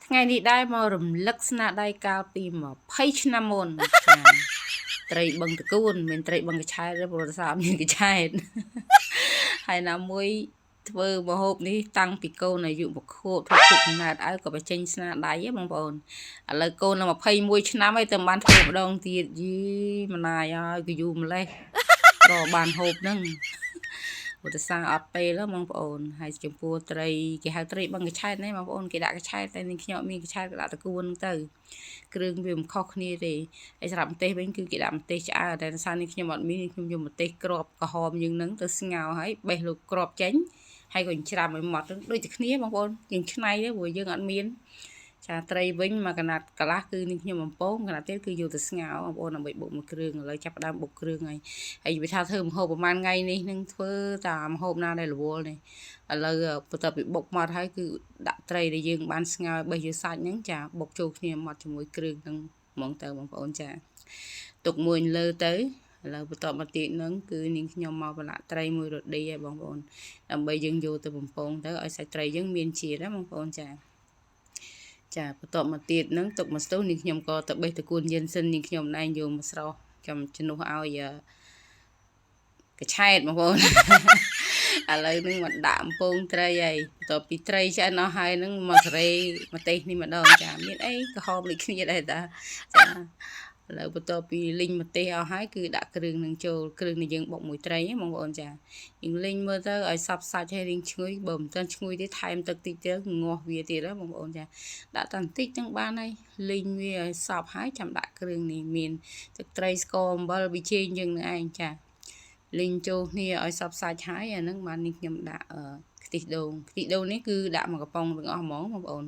ថ្ងៃនេះដែរមករំលឹកស្នាដៃកាលពី20ឆ្នាំមុនចាត្រីបឹងតកួនមានត្រីបឹងកឆែតទេប្រវត្តិសាស្ត្រមានកឆែតហើយណាមួយធ្វើម្ហូបនេះតាំងពីកូនអាយុ1ខួបធ្វើពុកកំណើតឲ្យក៏បញ្ចេញស្នាដៃហ៎បងប្អូនឥឡូវកូនដល់21ឆ្នាំហើយតែបានធ្វើម្ដងទៀតយីម្នាយហើយក៏យូរម្លេះក៏បានហូបហ្នឹងឧទាសាអត់ពេលបងប្អូនហើយចំពោះត្រីគេហៅត្រីបឹងកឆែតណាបងប្អូនគេដាក់កឆែតតែនឹងខ្ញុំមានកឆែតក៏ដាក់តកួនទៅគ្រឿងវាមិនខុសគ្នាទេហើយសម្រាប់ម្ទេសវិញគឺគេដាក់ម្ទេសឆ្អើរតែសារនេះខ្ញុំអត់មានខ្ញុំយកម្ទេសក្របក្រហមយើងហ្នឹងទៅស្ងោរហើយបេះលោកក្របចេញហើយក៏ច្រាំឲ្យម៉ត់ដូចតែគ្នាបងប្អូនយើងឆ្នៃទេព្រោះយើងអត់មានចាត្រីវិញមកកណាត់កន្លះគឺនេះខ្ញុំបំពងកណាត់ទៀតគឺយកទៅស្ងោរបងប្អូនដើម្បីបុកមួយគ្រឿងឥឡូវចាប់ផ្ដើមបុកគ្រឿងហើយវាថាធ្វើម្ហូបប្រហែលថ្ងៃនេះនឹងធ្វើតាមម្ហូបណាដែលរវល់នេះឥឡូវបន្ទាប់ពីបុកម៉ត់ហើយគឺដាក់ត្រីដែលយើងបានស្ងោរបេះយកសាច់ហ្នឹងចាបុកចូលគ្នាម៉ត់ជាមួយគ្រឿងហ្នឹងហ្មងទៅបងប្អូនចាទុកមួយលើទៅឥឡូវបន្ទាប់មកទៀតហ្នឹងគឺនាងខ្ញុំមកប្រឡាក់ត្រីមួយរឌីហើយបងប្អូនដើម្បីយើងយកទៅបំពងទៅឲ្យសាច់ត្រីយើងមានជាតិណាបងប្អូនចាបន្ទាប់មកទៀតហ្នឹងទុកមកស្ទុះនេះខ្ញុំក៏ទៅបេះតកួនយិនសិននេះខ្ញុំឯងយកមកស្រោះចាំជំនួសឲ្យកឆែតបងប្អូនឥឡូវហ្នឹងមកដាក់អំពងត្រីហើយបន្ទាប់ពីត្រីឆ្អិនអស់ហើយហ្នឹងមកការ៉េម្ទេសនេះម្ដងចាមានអីក្រហមដូចគ្នាដែរតាចាឥឡូវបន្ទាប់ពីលីងម្ទេសអស់ហើយគឺដាក់គ្រឿងនឹងចូលគ្រឿងនេះយើងបុកមួយត្រីហ្នឹងបងប្អូនចាយើងលីងមើលទៅឲ្យសព្វសាច់ឲ្យរៀងឈ្ងុយបើមិនទាន់ឈ្ងុយទេថែមទឹកតិចទៀតងាស់វាទៀតណាបងប្អូនចាដាក់តែបន្តិចហ្នឹងបានហើយលីងវាឲ្យសព្វហើយចាំដាក់គ្រឿងនេះមានទឹកត្រីស្ករអំបិលប៊ីចេងយើងនឹងឯងចាលីងចូលគ្នាឲ្យសព្វសាច់ហើយអាហ្នឹងបាននេះខ្ញុំដាក់ខ្ទិះដូងនេះគឺដាក់មួយកំប៉ុងទាំងអស់ហ្មងបងប្អូន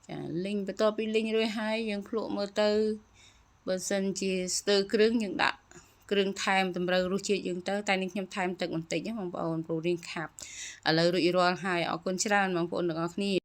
ចាលីងបន្ទាប់ពីលីងរួចហើយយើងភ្លក់មើលទៅបើសិនជាស្ទើរគ្រឿងយើងដាក់គ្រឿងថែមតម្រូវរសជាតិយើងទៅតែនេះខ្ញុំថែមទឹកបន្តិចណាបងប្អូនព្រោះរៀងខាប់ឥឡូវរួចរាល់ហើយអរគុណច្រើនបងប្អូនទាំងអស់គ្នា